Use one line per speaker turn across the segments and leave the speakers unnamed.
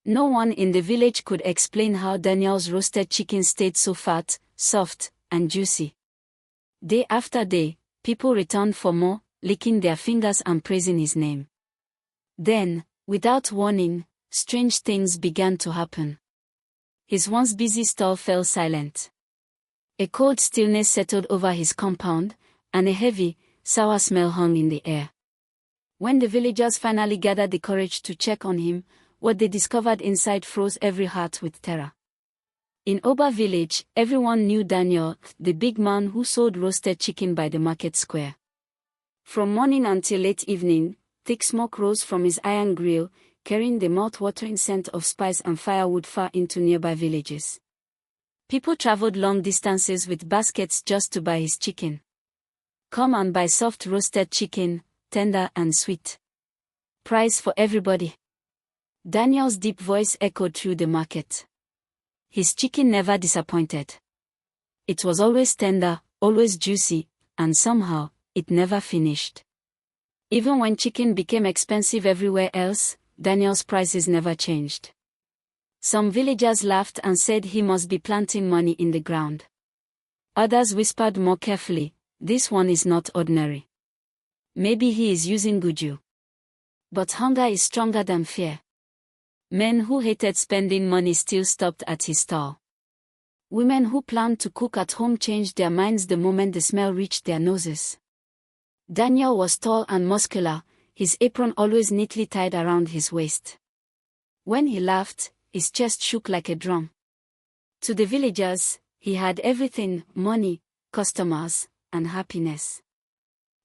No one in the village could explain how Daniel's roasted chicken stayed so fat, soft, and juicy. Day after day, people returned for more, licking their fingers and praising his name. Then, without warning, strange things began to happen. His once busy stall fell silent. A cold stillness settled over his compound, and a heavy, sour smell hung in the air. When the villagers finally gathered the courage to check on him, what they discovered inside froze every heart with terror. In Oba village, everyone knew Daniel, the big man who sold roasted chicken by the market square. From morning until late evening, thick smoke rose from his iron grill, carrying the mouth-watering scent of spice and firewood far into nearby villages. People traveled long distances with baskets just to buy his chicken. Come and buy soft roasted chicken, tender and sweet. Price for everybody. Daniel's deep voice echoed through the market. His chicken never disappointed. It was always tender, always juicy, and somehow, it never finished. Even when chicken became expensive everywhere else, Daniel's prices never changed. Some villagers laughed and said he must be planting money in the ground. Others whispered more carefully, "This one is not ordinary. Maybe he is using juju." But hunger is stronger than fear. Men who hated spending money still stopped at his stall. Women who planned to cook at home changed their minds the moment the smell reached their noses. Daniel was tall and muscular, his apron always neatly tied around his waist. When he laughed, his chest shook like a drum. To the villagers, he had everything: money, customers, and happiness.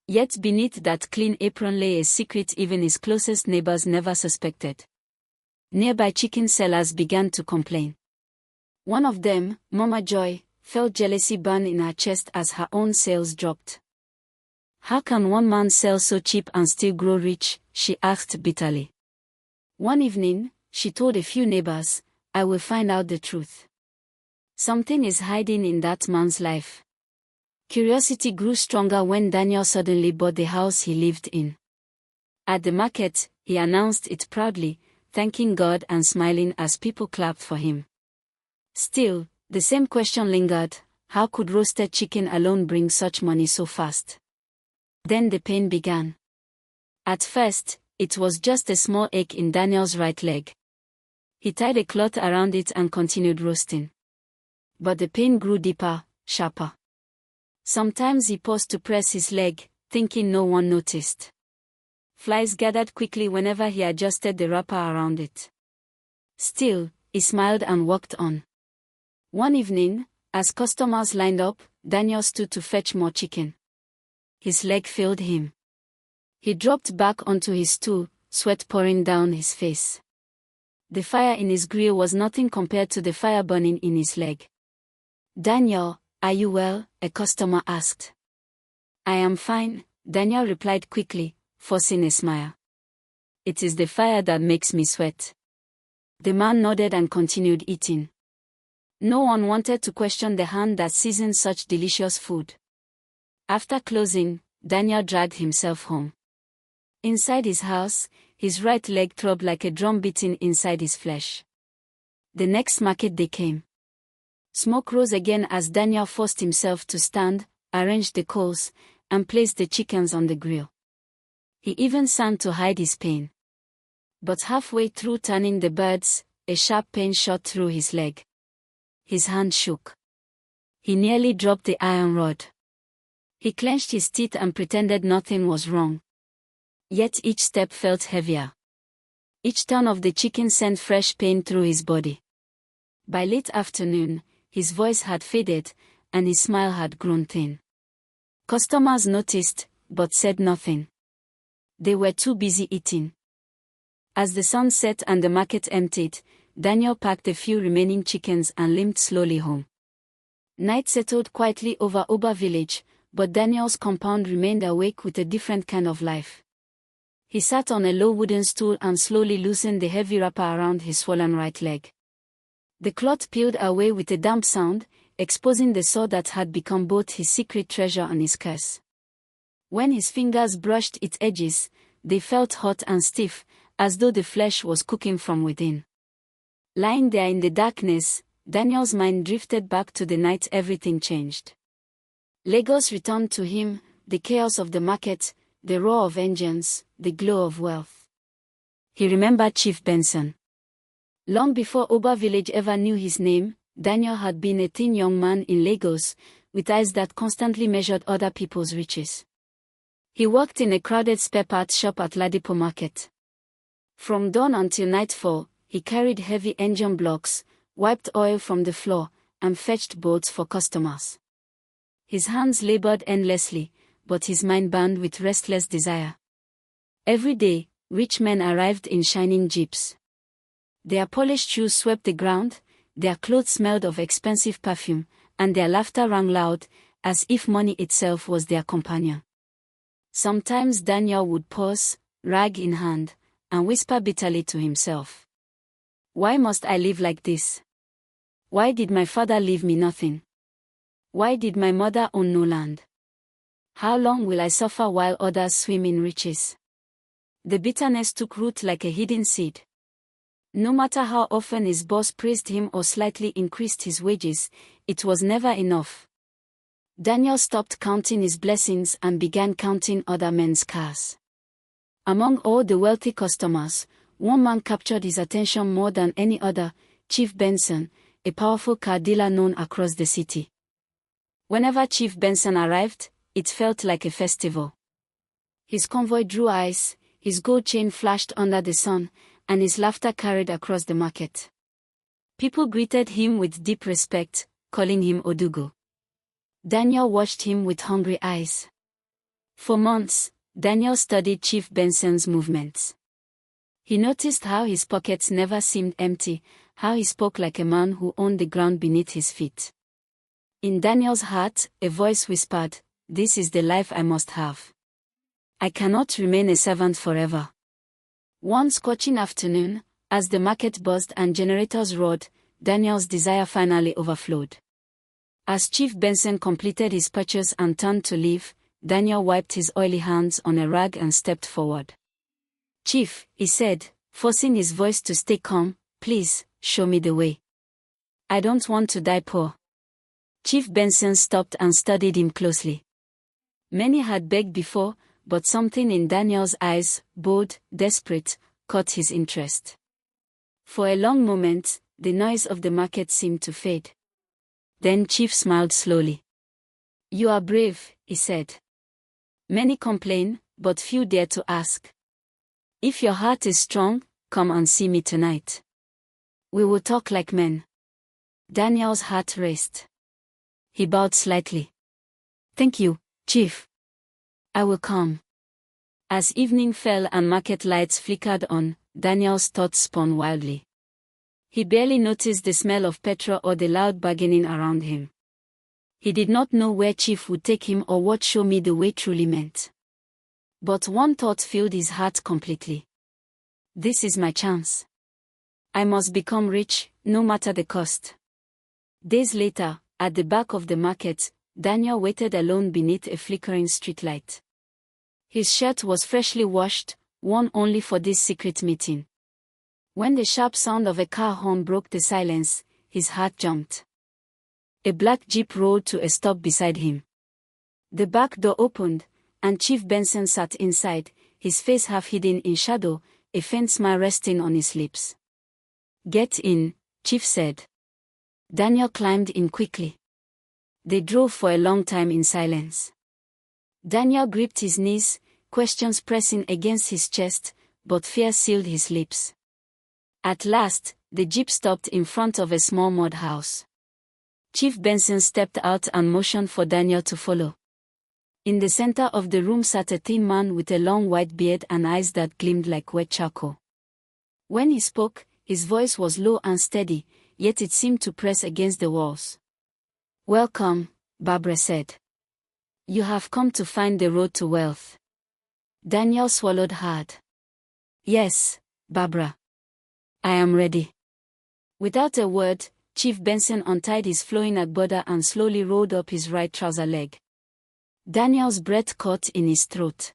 Yet beneath that clean apron lay a secret even his closest neighbors never suspected. Nearby chicken sellers began to complain. One of them, Mama Joy, felt jealousy burn in her chest as her own sales dropped. "How can one man sell so cheap and still grow rich?" she asked bitterly. One evening, she told a few neighbors, "I will find out the truth. Something is hiding in that man's life." Curiosity grew stronger when Daniel suddenly bought the house he lived in. At the market, he announced it proudly, thanking God and smiling as people clapped for him. Still, the same question lingered: how could roasted chicken alone bring such money so fast? Then the pain began. At first, it was just a small ache in Daniel's right leg. He tied a cloth around it and continued roasting. But the pain grew deeper, sharper. Sometimes he paused to press his leg, thinking no one noticed. Flies gathered quickly whenever he adjusted the wrapper around it. Still, he smiled and walked on. One evening, as customers lined up, Daniel stood to fetch more chicken. His leg failed him. He dropped back onto his stool, sweat pouring down his face. The fire in his grill was nothing compared to the fire burning in his leg. "Daniel, are you well?" a customer asked. "I am fine," Daniel replied quickly, forcing a smile. "It is the fire that makes me sweat." The man nodded and continued eating. No one wanted to question the hand that seasoned such delicious food. After closing, Daniel dragged himself home. Inside his house, his right leg throbbed like a drum beating inside his flesh. The next market day came. Smoke rose again as Daniel forced himself to stand, arranged the coals, and placed the chickens on the grill. He even sang to hide his pain. But halfway through turning the birds, a sharp pain shot through his leg. His hand shook. He nearly dropped the iron rod. He clenched his teeth and pretended nothing was wrong. Yet each step felt heavier. Each turn of the chicken sent fresh pain through his body. By late afternoon, his voice had faded, and his smile had grown thin. Customers noticed, but said nothing. They were too busy eating. As the sun set and the market emptied, Daniel packed a few remaining chickens and limped slowly home. Night settled quietly over Oba village, but Daniel's compound remained awake with a different kind of life. He sat on a low wooden stool and slowly loosened the heavy wrapper around his swollen right leg. The cloth peeled away with a damp sound, exposing the sore that had become both his secret treasure and his curse. When his fingers brushed its edges, they felt hot and stiff, as though the flesh was cooking from within. Lying there in the darkness, Daniel's mind drifted back to the night everything changed. Lagos returned to him, the chaos of the market, the roar of engines, the glow of wealth. He remembered Chief Benson. Long before Oba village ever knew his name, Daniel had been a thin young man in Lagos, with eyes that constantly measured other people's riches. He worked in a crowded spare parts shop at Ladipo Market. From dawn until nightfall, he carried heavy engine blocks, wiped oil from the floor, and fetched boats for customers. His hands labored endlessly, but his mind burned with restless desire. Every day, rich men arrived in shining jeeps. Their polished shoes swept the ground, their clothes smelled of expensive perfume, and their laughter rang loud, as if money itself was their companion. Sometimes Daniel would pause, rag in hand, and whisper bitterly to himself. Why must I live like this? Why did my father leave me nothing? Why did my mother own no land? How long will I suffer while others swim in riches? The bitterness took root like a hidden seed. No matter how often his boss praised him or slightly increased his wages, it was never enough. Daniel stopped counting his blessings and began counting other men's cars. Among all the wealthy customers, one man captured his attention more than any other, Chief Benson, a powerful car dealer known across the city. Whenever Chief Benson arrived, it felt like a festival. His convoy drew eyes, his gold chain flashed under the sun, and his laughter carried across the market. People greeted him with deep respect, calling him Odugo. Daniel watched him with hungry eyes. For months, Daniel studied Chief Benson's movements. He noticed how his pockets never seemed empty, how he spoke like a man who owned the ground beneath his feet. In Daniel's heart, a voice whispered, "This is the life I must have. I cannot remain a servant forever." One scorching afternoon, as the market buzzed and generators roared, Daniel's desire finally overflowed. As Chief Benson completed his purchase and turned to leave, Daniel wiped his oily hands on a rag and stepped forward. "Chief," he said, forcing his voice to stay calm, "please, show me the way. I don't want to die poor." Chief Benson stopped and studied him closely. Many had begged before, but something in Daniel's eyes, bold, desperate, caught his interest. For a long moment, the noise of the market seemed to fade. Then Chief smiled slowly. "You are brave," he said. "Many complain, but few dare to ask. If your heart is strong, come and see me tonight. We will talk like men." Daniel's heart raced. He bowed slightly. "Thank you, Chief. I will come." As evening fell and market lights flickered on, Daniel's thoughts spun wildly. He barely noticed the smell of petrol or the loud bargaining around him. He did not know where Chief would take him or what "show me the way" truly meant. But one thought filled his heart completely. This is my chance. I must become rich, no matter the cost. Days later, at the back of the market, Daniel waited alone beneath a flickering streetlight. His shirt was freshly washed, worn only for this secret meeting. When the sharp sound of a car horn broke the silence, his heart jumped. A black jeep rolled to a stop beside him. The back door opened, and Chief Benson sat inside, his face half hidden in shadow, a faint smile resting on his lips. "Get in," Chief said. Daniel climbed in quickly. They drove for a long time in silence. Daniel gripped his knees, questions pressing against his chest, but fear sealed his lips. At last, the jeep stopped in front of a small mud house. Chief Benson stepped out and motioned for Daniel to follow. In the center of the room sat a thin man with a long white beard and eyes that gleamed like wet charcoal. When he spoke, his voice was low and steady, yet it seemed to press against the walls. "Welcome," Barbara said. "You have come to find the road to wealth." Daniel swallowed hard. "Yes, Barbara. I am ready." Without a word, Chief Benson untied his flowing agbada and slowly rolled up his right trouser leg. Daniel's breath caught in his throat.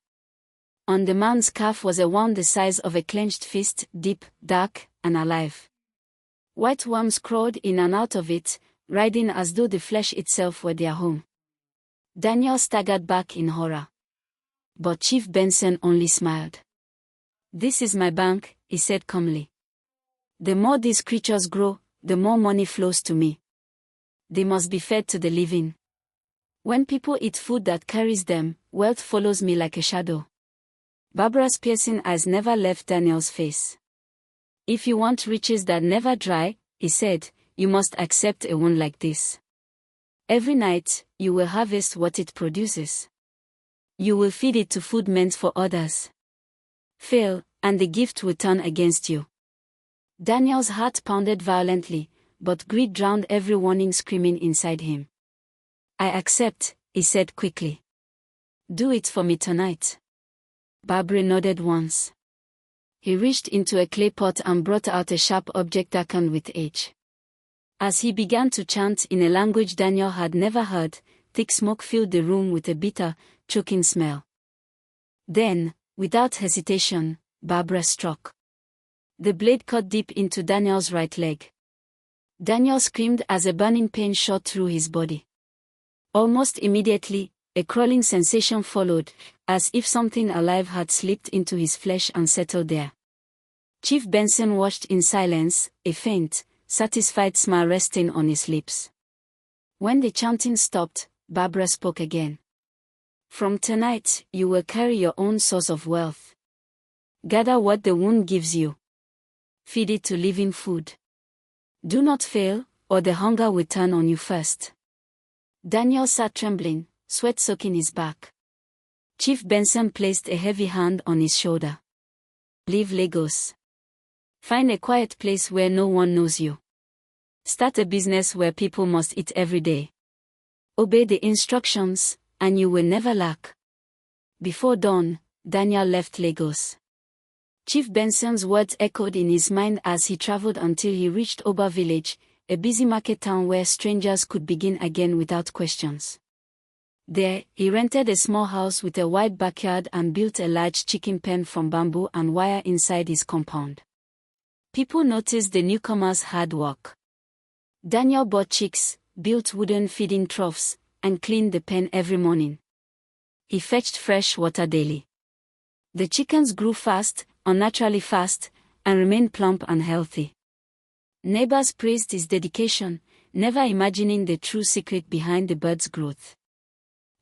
On the man's calf was a wound the size of a clenched fist, deep, dark, and alive. White worms crawled in and out of it, writhing as though the flesh itself were their home. Daniel staggered back in horror. But Chief Benson only smiled. "This is my bank," he said calmly. "The more these creatures grow, the more money flows to me. They must be fed to the living. When people eat food that carries them, wealth follows me like a shadow." Barbara's piercing eyes never left Daniel's face. "If you want riches that never dry," he said, "you must accept a wound like this. Every night, you will harvest what it produces. You will feed it to food meant for others. Fail, and the gift will turn against you." Daniel's heart pounded violently, but greed drowned every warning screaming inside him. "I accept," he said quickly. "Do it for me tonight." Barbara nodded once. He reached into a clay pot and brought out a sharp object darkened with age. As he began to chant in a language Daniel had never heard, thick smoke filled the room with a bitter, choking smell. Then, without hesitation, Barbara struck. The blade cut deep into Daniel's right leg. Daniel screamed as a burning pain shot through his body. Almost immediately, a crawling sensation followed, as if something alive had slipped into his flesh and settled there. Chief Benson watched in silence, a faint, satisfied smile resting on his lips. When the chanting stopped, Barbara spoke again. "From tonight, you will carry your own source of wealth. Gather what the wound gives you. Feed it to living food. Do not fail, or the hunger will turn on you first." Daniel sat trembling, sweat soaking his back. Chief Benson placed a heavy hand on his shoulder. "Leave Lagos. Find a quiet place where no one knows you. Start a business where people must eat every day. Obey the instructions, and you will never lack." Before dawn, Daniel left Lagos. Chief Benson's words echoed in his mind as he traveled until he reached Oba village, a busy market town where strangers could begin again without questions. There, he rented a small house with a wide backyard and built a large chicken pen from bamboo and wire inside his compound. People noticed the newcomer's hard work. Daniel bought chicks, built wooden feeding troughs, and cleaned the pen every morning. He fetched fresh water daily. The chickens grew fast, unnaturally fast, and remained plump and healthy. Neighbors praised his dedication, never imagining the true secret behind the birds' growth.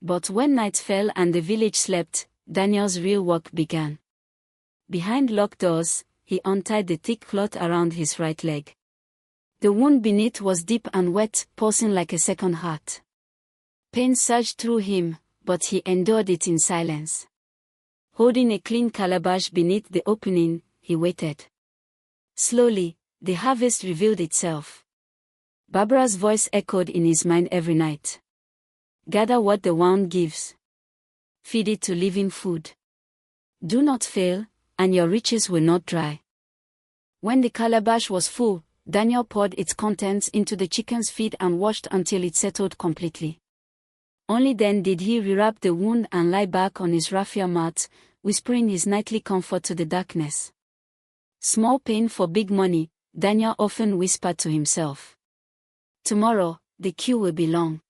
But when night fell and the village slept, Daniel's real work began. Behind locked doors, he untied the thick cloth around his right leg. The wound beneath was deep and wet, pulsing like a second heart. Pain surged through him, but he endured it in silence. Holding a clean calabash beneath the opening, he waited. Slowly, the harvest revealed itself. Barbara's voice echoed in his mind every night. "Gather what the wound gives. Feed it to living food. Do not fail, and your riches will not dry." When the calabash was full, Daniel poured its contents into the chicken's feed and watched until it settled completely. Only then did he rewrap the wound and lie back on his raffia mat, whispering his nightly comfort to the darkness. "Small pain for big money," Daniel often whispered to himself. "Tomorrow, the queue will be long."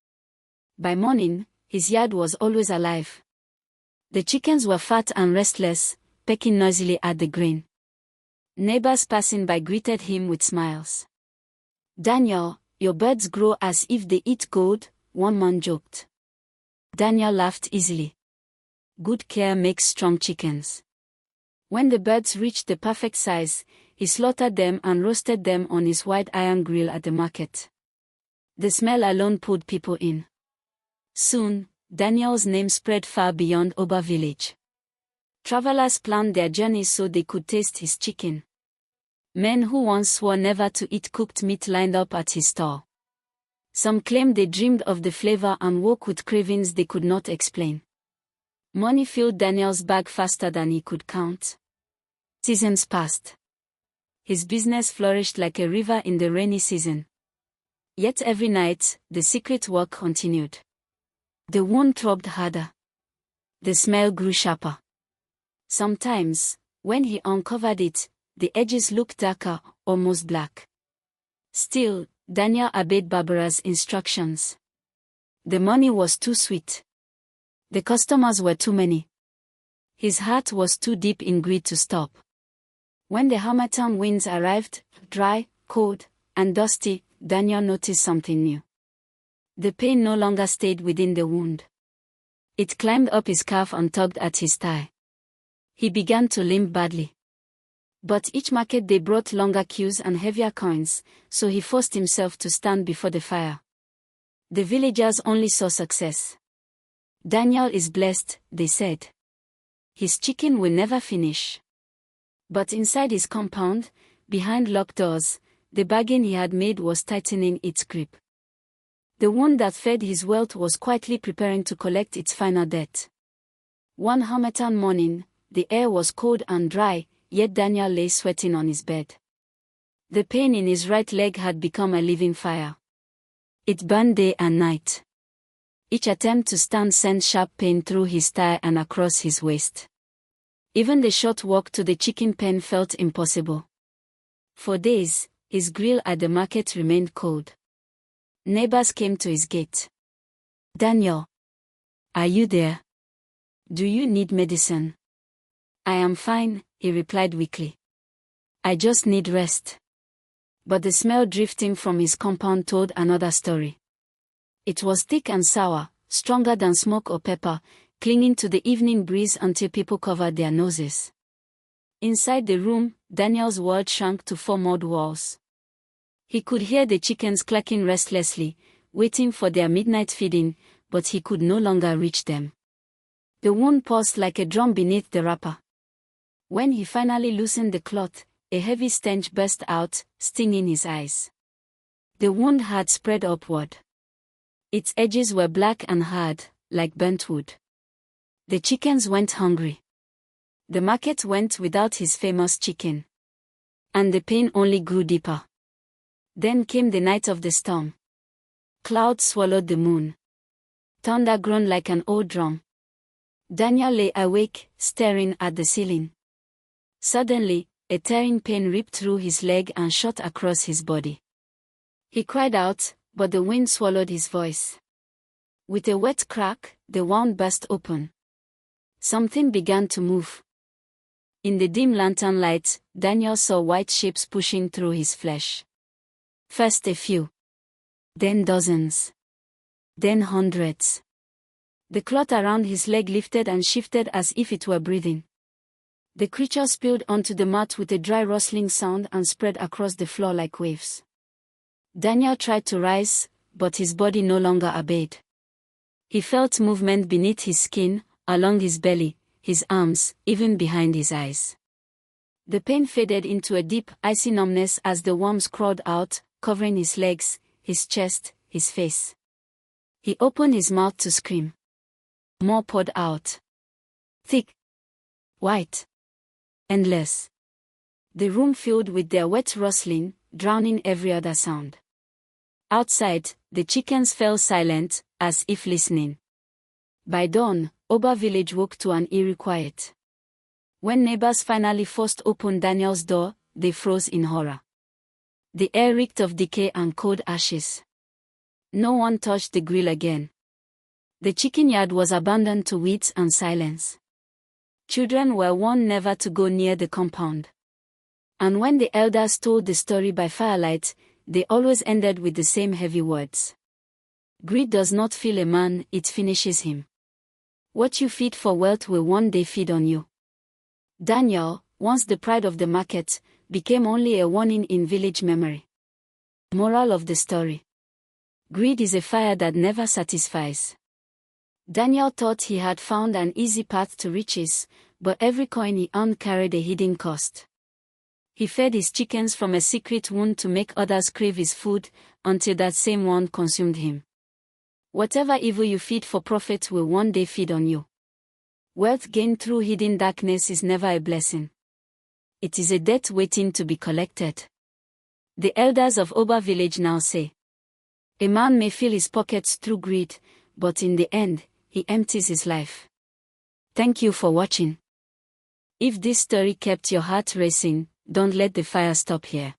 By morning, his yard was always alive. The chickens were fat and restless, pecking noisily at the grain. Neighbors passing by greeted him with smiles. "Daniel, your birds grow as if they eat gold," one man joked. Daniel laughed easily. Good care makes strong chickens. When the birds reached the perfect size, he slaughtered them and roasted them on his wide iron grill at the market. The smell alone pulled people in. Soon, Daniel's name spread far beyond Oba village. Travelers planned their journeys so they could taste his chicken. Men who once swore never to eat cooked meat lined up at his stall. Some claimed they dreamed of the flavor and woke with cravings they could not explain. Money filled Daniel's bag faster than he could count. Seasons passed. His business flourished like a river in the rainy season. Yet every night, the secret work continued. The wound throbbed harder. The smell grew sharper. Sometimes, when he uncovered it, the edges looked darker, almost black. Still, Daniel obeyed Barbara's instructions. The money was too sweet. The customers were too many. His heart was too deep in greed to stop. When the harmattan winds arrived, dry, cold, and dusty, Daniel noticed something new. The pain no longer stayed within the wound. It climbed up his calf and tugged at his thigh. He began to limp badly. But each market day brought longer queues and heavier coins, so he forced himself to stand before the fire. The villagers only saw success. Daniel is blessed, they said. His chicken will never finish. But inside his compound, behind locked doors, the bargain he had made was tightening its grip. The wound that fed his wealth was quietly preparing to collect its final debt. One harmattan morning, the air was cold and dry, yet Daniel lay sweating on his bed. The pain in his right leg had become a living fire. It burned day and night. Each attempt to stand sent sharp pain through his thigh and across his waist. Even the short walk to the chicken pen felt impossible. For days, his grill at the market remained cold. Neighbors came to his gate. "Daniel, are you there? Do you need medicine?" "I am fine," he replied weakly. "I just need rest." But the smell drifting from his compound told another story. It was thick and sour, stronger than smoke or pepper, clinging to the evening breeze until people covered their noses. Inside the room, Daniel's world shrank to 4 mud walls. He could hear the chickens clucking restlessly, waiting for their midnight feeding, but he could no longer reach them. The wound pulsed like a drum beneath the wrapper. When he finally loosened the cloth, a heavy stench burst out, stinging his eyes. The wound had spread upward. Its edges were black and hard, like burnt wood. The chickens went hungry. The market went without his famous chicken. And the pain only grew deeper. Then came the night of the storm. Clouds swallowed the moon. Thunder groaned like an old drum. Daniel lay awake, staring at the ceiling. Suddenly, a tearing pain ripped through his leg and shot across his body. He cried out, but the wind swallowed his voice. With a wet crack, the wound burst open. Something began to move. In the dim lantern light, Daniel saw white shapes pushing through his flesh. First a few. Then dozens. Then hundreds. The cloth around his leg lifted and shifted as if it were breathing. The creature spilled onto the mat with a dry rustling sound and spread across the floor like waves. Daniel tried to rise, but his body no longer obeyed. He felt movement beneath his skin, along his belly, his arms, even behind his eyes. The pain faded into a deep, icy numbness as the worms crawled out, covering his legs, his chest, his face. He opened his mouth to scream. More poured out. Thick. White. Endless. The room filled with their wet rustling, drowning every other sound. Outside, the chickens fell silent, as if listening. By dawn, Oba village woke to an eerie quiet. When neighbors finally forced open Daniel's door, they froze in horror. The air reeked of decay and cold ashes. No one touched the grill again. The chicken yard was abandoned to weeds and silence. Children were warned never to go near the compound. And when the elders told the story by firelight, they always ended with the same heavy words. Greed does not fill a man, it finishes him. What you feed for wealth will one day feed on you. Daniel, once the pride of the market, became only a warning in village memory. Moral of the story. Greed is a fire that never satisfies. Daniel thought he had found an easy path to riches, but every coin he earned carried a hidden cost. He fed his chickens from a secret wound to make others crave his food, until that same wound consumed him. Whatever evil you feed for profit will one day feed on you. Wealth gained through hidden darkness is never a blessing. It is a debt waiting to be collected. The elders of Oba village now say, a man may fill his pockets through greed, but in the end, he empties his life. Thank you for watching. If this story kept your heart racing, don't let the fire stop here.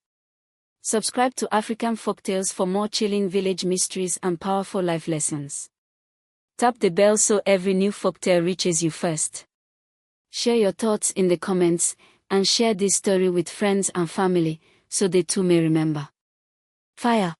Subscribe to African Folktales for more chilling village mysteries and powerful life lessons. Tap the bell so every new folktale reaches you first. Share your thoughts in the comments, and share this story with friends and family, so they too may remember. Fire.